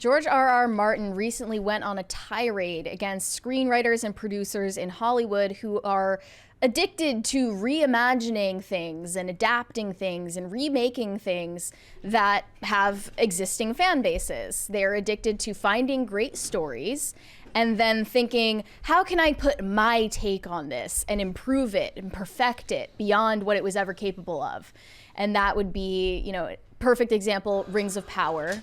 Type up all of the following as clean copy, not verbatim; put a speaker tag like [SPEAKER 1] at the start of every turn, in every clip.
[SPEAKER 1] George R.R. Martin recently went on a tirade against screenwriters and producers in Hollywood who are addicted to reimagining things and adapting things and remaking things that have existing fan bases. They're addicted to finding great stories and then thinking, how can I put my take on this and improve it and perfect it beyond what it was ever capable of? And that would be, you know, perfect example, Rings of Power.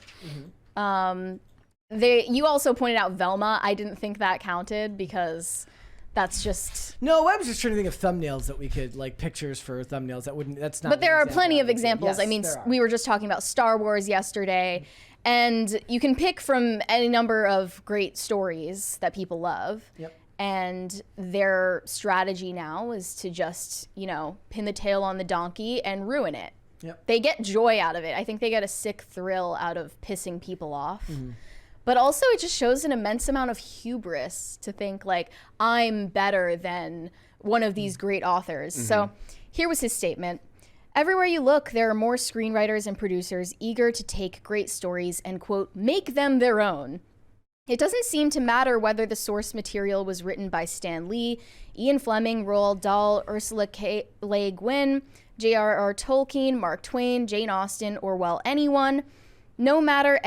[SPEAKER 1] You also pointed out Velma. I didn't think that counted because that's just...
[SPEAKER 2] No, I was just trying to think of thumbnails that we could, like pictures for thumbnails that wouldn't, that's not...
[SPEAKER 1] But there are plenty of examples.
[SPEAKER 2] Yes,
[SPEAKER 1] I mean, we were just talking about Star Wars yesterday, and you can pick from any number of great stories that people love.
[SPEAKER 2] Yep.
[SPEAKER 1] And their strategy now is to just, you know, pin the tail on the donkey and ruin it.
[SPEAKER 2] Yep.
[SPEAKER 1] They get joy out of it. I think they get a sick thrill out of pissing people off. But also it just shows an immense amount of hubris to think like, I'm better than one of these great authors. So here was his statement. Everywhere you look, there are more screenwriters and producers eager to take great stories and, quote, make them their own. It doesn't seem to matter whether the source material was written by Stan Lee, Ian Fleming, Roald Dahl, Ursula K. Le Guin, J.R.R. Tolkien, Mark Twain, Jane Austen, or, well, anyone. No matter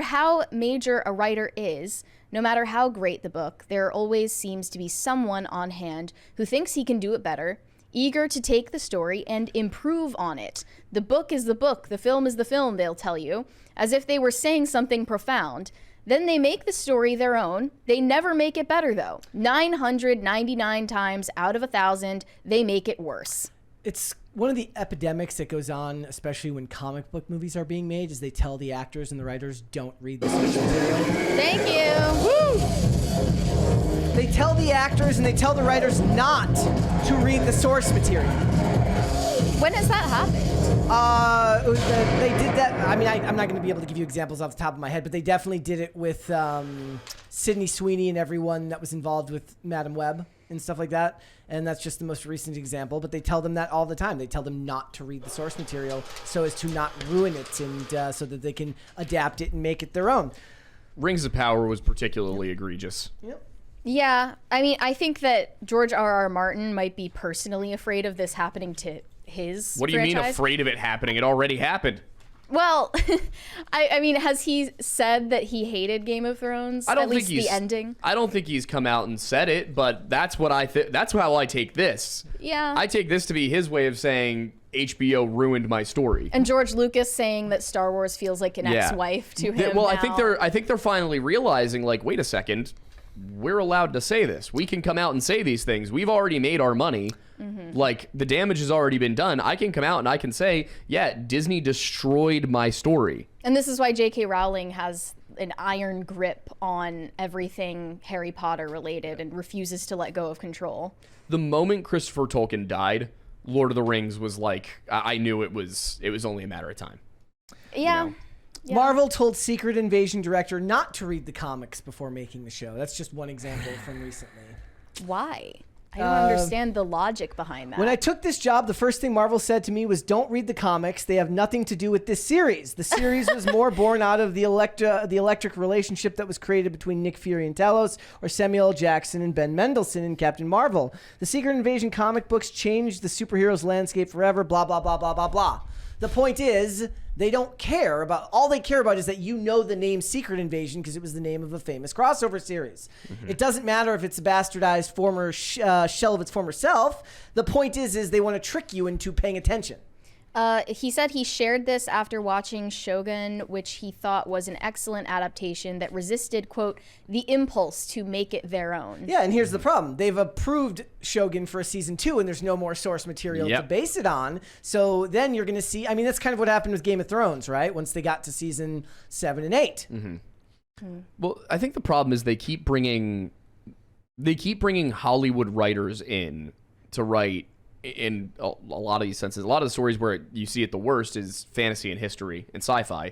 [SPEAKER 1] how major a writer is, no matter how great the book, there always seems to be someone on hand who thinks he can do it better, eager to take the story and improve on it. The book is the book, the film is the film, they'll tell you, as if they were saying something profound. Then they make the story their own. They never make it better, though. 999 times out of 1,000, they make it worse.
[SPEAKER 2] It's one of the epidemics that goes on, especially when comic book movies are being made, is they tell the actors and the writers don't read the source material.
[SPEAKER 1] Thank you.
[SPEAKER 2] Woo! They tell the actors and they tell the writers not to read the source material.
[SPEAKER 1] When has that happened?
[SPEAKER 2] They did that. I mean, I'm not going to be able to give you examples off the top of my head, but they definitely did it with Sydney Sweeney and everyone that was involved with Madam Web and stuff like that. And that's just the most recent example. But they tell them that all the time. They tell them not to read the source material so as to not ruin it and so that they can adapt it and make it their own.
[SPEAKER 3] Rings of Power was particularly egregious.
[SPEAKER 2] Yep.
[SPEAKER 1] Yeah. I mean, I think that George R.R. Martin might be personally afraid of this happening to his
[SPEAKER 3] What do you mean
[SPEAKER 1] franchise.
[SPEAKER 3] afraid of it happening? It already happened.
[SPEAKER 1] Well, I mean, has he said that he hated Game of Thrones?
[SPEAKER 3] I don't
[SPEAKER 1] At
[SPEAKER 3] think
[SPEAKER 1] least
[SPEAKER 3] he's,
[SPEAKER 1] the ending.
[SPEAKER 3] I don't think he's come out and said it, but that's what that's how I take this.
[SPEAKER 1] Yeah.
[SPEAKER 3] I take this to be his way of saying HBO ruined my story.
[SPEAKER 1] And George Lucas saying that Star Wars feels like an ex-wife to him.
[SPEAKER 3] Well,
[SPEAKER 1] now.
[SPEAKER 3] I think they're finally realizing, like, wait a second, we're allowed to say this. We can come out and say these things. We've already made our money. Like, the damage has already been done. I can come out and I can say, yeah, Disney destroyed my story.
[SPEAKER 1] And this is why J.K. Rowling has an iron grip on everything Harry Potter related and refuses to let go of control.
[SPEAKER 3] The moment Christopher Tolkien died, Lord of the Rings was like, I knew it was only a matter of time.
[SPEAKER 1] Yeah.
[SPEAKER 3] You know?
[SPEAKER 1] Yeah.
[SPEAKER 2] Marvel told Secret Invasion director not to read the comics before making the show. That's just one example from recently.
[SPEAKER 1] Why? I don't understand the logic behind that.
[SPEAKER 2] When I took this job, the first thing Marvel said to me was, don't read the comics. They have nothing to do with this series. The series was more born out of the electric relationship that was created between Nick Fury and Talos, or Samuel L. Jackson and Ben Mendelsohn in Captain Marvel. The Secret Invasion comic books changed the superheroes landscape forever, blah, blah, blah, blah, blah, blah. The point is, they don't care about, all they care about is that you know the name Secret Invasion because it was the name of a famous crossover series. It doesn't matter if it's a bastardized former shell of its former self. The point is they want to trick you into paying attention.
[SPEAKER 1] He said he shared this after watching Shogun, which he thought was an excellent adaptation that resisted, quote, the impulse to make it their own.
[SPEAKER 2] Yeah, and here's the problem. They've approved Shogun for a season 2, and there's no more source material to base it on. So then you're going to see, I mean, that's kind of what happened with Game of Thrones, right? Once they got to season 7 and 8.
[SPEAKER 3] Well, I think the problem is they keep bringing Hollywood writers in to write in a lot of these senses. A lot of the stories where you see it the worst is fantasy and history and sci-fi.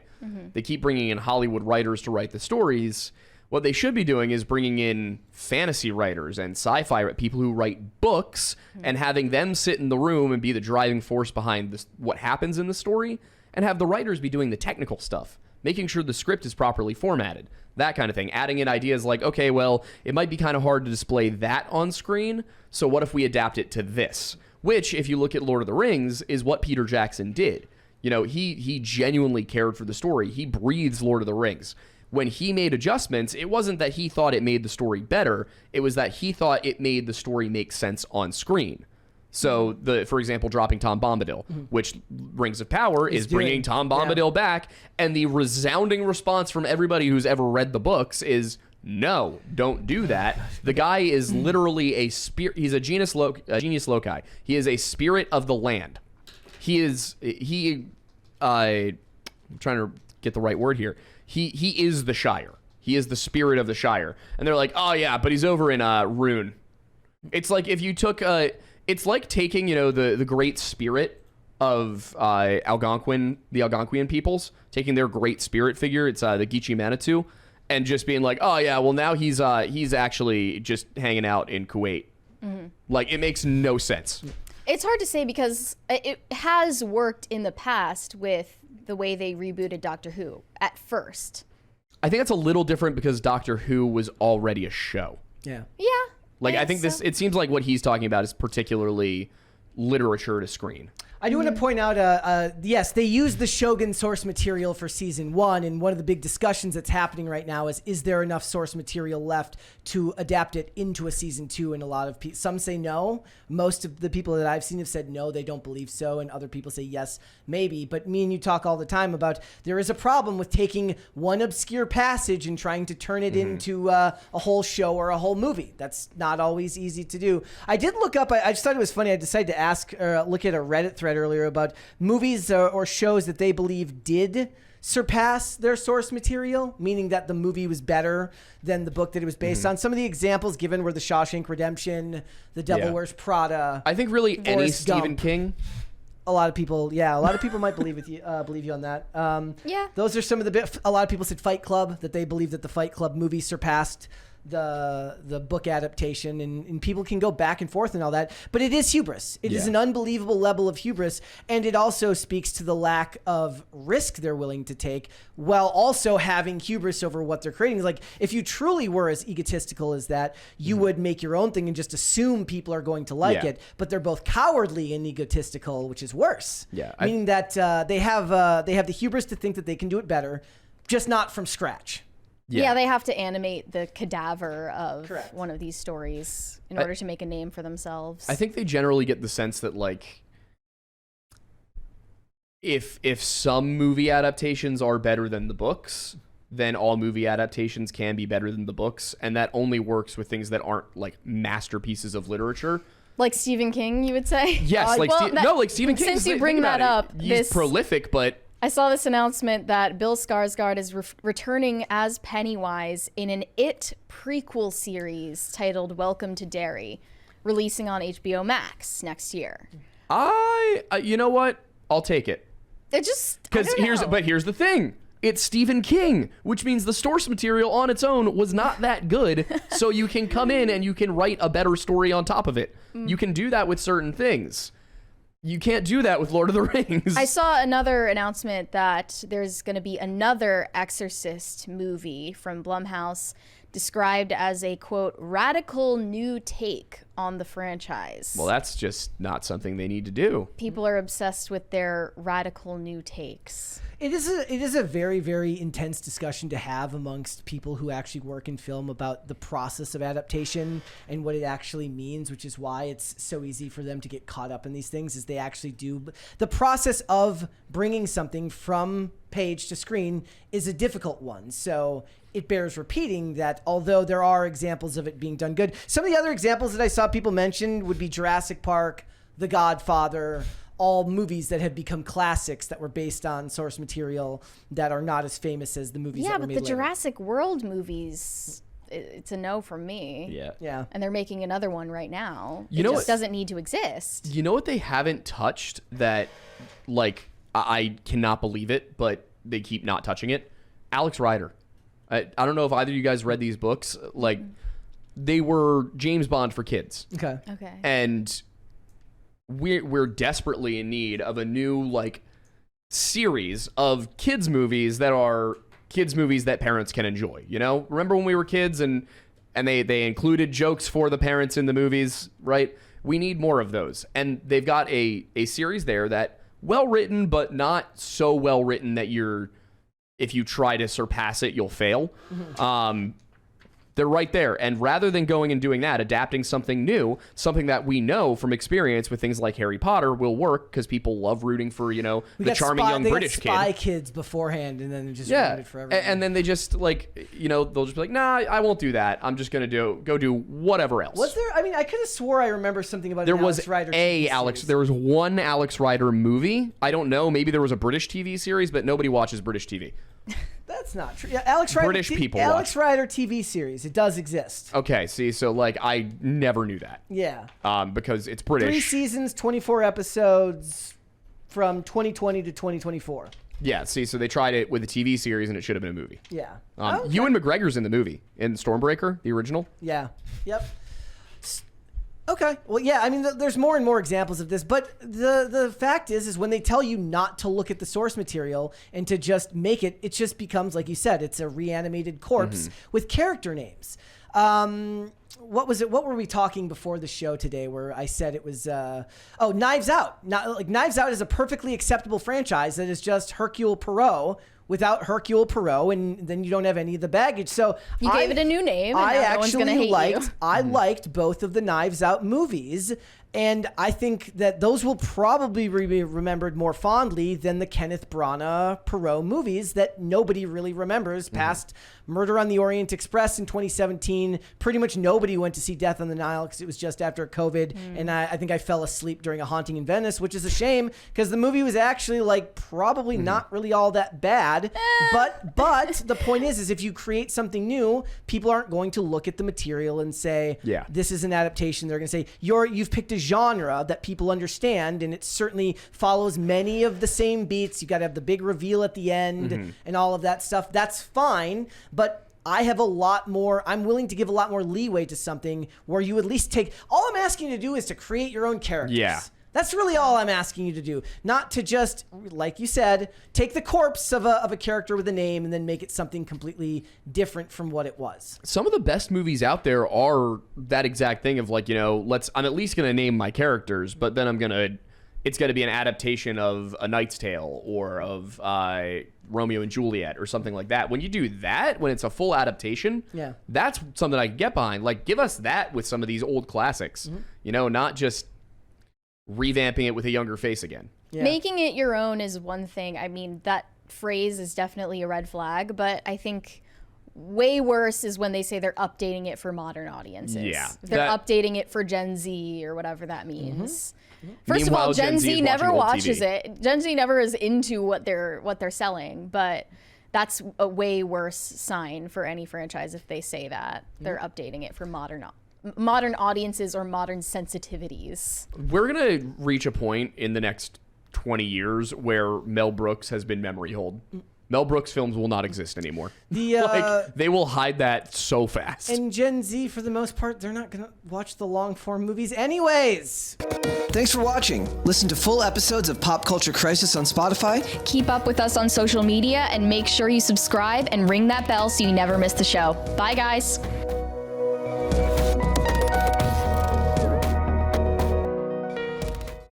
[SPEAKER 3] They keep bringing in Hollywood writers to write the stories. What they should be doing is bringing in fantasy writers and sci-fi people who write books and having them sit in the room and be the driving force behind what happens in the story, and have the writers be doing the technical stuff. making sure the script is properly formatted, that kind of thing. Adding in ideas like, okay, well, it might be kind of hard to display that on screen, so what if we adapt it to this? Which, if you look at Lord of the Rings, is what Peter Jackson did. You know, he genuinely cared for the story. He breathes Lord of the Rings. When he made adjustments, it wasn't that he thought it made the story better. It was that he thought it made the story make sense on screen. So, for example, dropping Tom Bombadil, which Rings of Power is bringing Tom Bombadil back, and the resounding response from everybody who's ever read the books is, no, don't do that. The guy is literally a spirit. He's a genius loci. He is a spirit of the land. I'm trying to get the right word here. He is the Shire. He is the spirit of the Shire. And they're like, oh yeah, but he's over in Rune. It's like if you took it's like taking, you know, the great spirit of Algonquin, the Algonquian peoples, taking their great spirit figure, it's the Geechee Manitou, and just being like, oh yeah, well now he's actually just hanging out in Kuwait. Like, it makes no sense.
[SPEAKER 1] It's hard to say because it has worked in the past with the way they rebooted Doctor Who at first.
[SPEAKER 3] I think that's a little different because Doctor Who was already a show.
[SPEAKER 2] Yeah.
[SPEAKER 1] Yeah.
[SPEAKER 3] Like, I think it seems like what he's talking about is particularly literature to screen.
[SPEAKER 2] I do want to point out, yes, they used the Shogun source material for season 1, and one of the big discussions that's happening right now is there enough source material left to adapt it into a season 2? And a lot of people, some say no. Most of the people that I've seen have said no, they don't believe so, and other people say yes, maybe. But me and you talk all the time about there is a problem with taking one obscure passage and trying to turn it into a whole show or a whole movie. That's not always easy to do. I did look up, I just thought it was funny, I decided to ask, look at a Reddit thread earlier about movies or shows that they believe did surpass their source material, meaning that the movie was better than the book that it was based on. Some of the examples given were The Shawshank Redemption, The Devil Wears Prada.
[SPEAKER 3] I think really any
[SPEAKER 2] Forrest
[SPEAKER 3] Stephen
[SPEAKER 2] Gump.
[SPEAKER 3] King.
[SPEAKER 2] A lot of people might believe you on that.
[SPEAKER 1] Yeah.
[SPEAKER 2] Those are some of the a lot of people said Fight Club, that they believe that the Fight Club movie surpassed the book adaptation, and people can go back and forth and all that, but it is hubris. It is an unbelievable level of hubris, and it also speaks to the lack of risk they're willing to take while also having hubris over what they're creating. Like, if you truly were as egotistical as that, you would make your own thing and just assume people are going to like it, but they're both cowardly and egotistical, which is worse. Meaning that they have the hubris to think that they can do it better, just not from scratch.
[SPEAKER 1] Yeah, they have to animate the cadaver of one of these stories in order to make a name for themselves.
[SPEAKER 3] I think they generally get the sense that, like, if some movie adaptations are better than the books, then all movie adaptations can be better than the books, and that only works with things that aren't, like, masterpieces of literature.
[SPEAKER 1] Like Stephen King, you would say?
[SPEAKER 3] Yes, like Stephen King.
[SPEAKER 1] Since you bring that up,
[SPEAKER 3] he's prolific, but
[SPEAKER 1] I saw this announcement that Bill Skarsgård is returning as Pennywise in an It prequel series titled Welcome to Derry, releasing on HBO Max next year.
[SPEAKER 3] You know what? I'll take it.
[SPEAKER 1] It just
[SPEAKER 3] because here's the thing. It's Stephen King, which means the source material on its own was not that good. So you can come in and you can write a better story on top of it. You can do that with certain things. You can't do that with Lord of the Rings.
[SPEAKER 1] I saw another announcement that there's going to be another Exorcist movie from Blumhouse, described as a, quote, radical new take on the franchise.
[SPEAKER 3] Well, that's just not something they need to do.
[SPEAKER 1] People are obsessed with their radical new takes.
[SPEAKER 2] It is a very, very intense discussion to have amongst people who actually work in film about the process of adaptation and what it actually means, which is why it's so easy for them to get caught up in these things, is they actually do. The process of bringing something from page to screen is a difficult one. So it bears repeating that although there are examples of it being done good, some of the other examples that I saw people mention would be Jurassic Park, The Godfather, all movies that have become classics that were based on source material that are not as famous as the movies that were made later.
[SPEAKER 1] Yeah, but the Jurassic World movies, it's a no from me.
[SPEAKER 2] Yeah.
[SPEAKER 1] And they're making another one right now.
[SPEAKER 3] It just
[SPEAKER 1] doesn't need to exist.
[SPEAKER 3] You know what they haven't touched that, like, I cannot believe it, but they keep not touching it? Alex Rider. I don't know if either of you guys read these books. Like, they were James Bond for kids.
[SPEAKER 2] Okay.
[SPEAKER 3] And we're desperately in need of a new, like, series of kids movies that are kids movies that parents can enjoy. You know, remember when we were kids and they included jokes for the parents in the movies, right? We need more of those. And they've got a series there that well written, but not so well written that if you try to surpass it, you'll fail. They're right there. And rather than going and doing that, adapting something new, something that we know from experience with things like Harry Potter will work because people love rooting for, the charming young British kid.
[SPEAKER 2] Spy Kids beforehand, and then just ruined it forever.
[SPEAKER 3] And then they just they'll just be like, nah, I won't do that. I'm just going to go do whatever else.
[SPEAKER 2] Was there, I could have swore I remember something about Alex Rider series.
[SPEAKER 3] There was one Alex Rider movie. I don't know. Maybe there was a British TV series, but nobody watches British TV.
[SPEAKER 2] That's not true. Yeah, Alex Rider.
[SPEAKER 3] British people
[SPEAKER 2] Alex Rider TV series. It does exist.
[SPEAKER 3] Okay, see, so I never knew that.
[SPEAKER 2] Yeah.
[SPEAKER 3] Because it's British.
[SPEAKER 2] 3 seasons, 24 episodes, from 2020 to 2024.
[SPEAKER 3] Yeah. See, so they tried it with a TV series, and it should have been a movie.
[SPEAKER 2] Yeah.
[SPEAKER 3] Ewan McGregor's in the movie in Stormbreaker, the original.
[SPEAKER 2] Yeah. Yep. Okay. Well, yeah, there's more and more examples of this, but the fact is when they tell you not to look at the source material and to just make it, it just becomes, like you said, it's a reanimated corpse with character names. What was it? What were we talking before the show today where I said it was, Knives Out. Knives Out is a perfectly acceptable franchise that is just Hercule Poirot without Hercule Poirot, and then you don't have any of the baggage. So
[SPEAKER 1] you gave it a new name, and now no one's gonna hate you.
[SPEAKER 2] I liked both of the Knives Out movies, and I think that those will probably be remembered more fondly than the Kenneth Branagh Poirot movies that nobody really remembers past Murder on the Orient Express in 2017. Pretty much nobody went to see Death on the Nile because it was just after COVID, and I think I fell asleep during A Haunting in Venice, which is a shame because the movie was actually probably not really all that bad. But the point is if you create something new, people aren't going to look at the material and say, this is an adaptation. They're going to say, you've picked a genre that people understand, and it certainly follows many of the same beats. You got to have the big reveal at the end and all of that stuff. That's fine, but I have I'm willing to give a lot more leeway to something where you at least all I'm asking you to do is to create your own characters.
[SPEAKER 3] Yeah.
[SPEAKER 2] That's really all I'm asking you to do. Not to just, like you said, take the corpse of a character with a name and then make it something completely different from what it was.
[SPEAKER 3] Some of the best movies out there are that exact thing of I'm at least going to name my characters, but then it's going to be an adaptation of A Knight's Tale or of Romeo and Juliet or something like that. When you do that, when it's a full adaptation, that's something I can get behind. Give us that with some of these old classics, not just revamping it with a younger face again.
[SPEAKER 1] Yeah. Making it your own is one thing. That phrase is definitely a red flag, but I think way worse is when they say they're updating it for modern audiences.
[SPEAKER 3] Yeah.
[SPEAKER 1] If they're updating it for Gen Z or whatever that means. First
[SPEAKER 3] Meanwhile,
[SPEAKER 1] of all, Gen Z never watches
[SPEAKER 3] TV.
[SPEAKER 1] it. Gen Z never is into what they're selling, but that's a way worse sign for any franchise if they say that they're updating it for modern audiences or modern sensitivities.
[SPEAKER 3] We're going to reach a point in the next 20 years where Mel Brooks has been memory hold. Mel Brooks films will not exist anymore. They will hide that so fast.
[SPEAKER 2] And Gen Z, for the most part, they're not going to watch the long-form movies anyways. Thanks for watching. Listen to full episodes of Pop Culture Crisis on Spotify.
[SPEAKER 1] Keep up with us on social media and make sure you subscribe and ring that bell so you never miss the show. Bye, guys.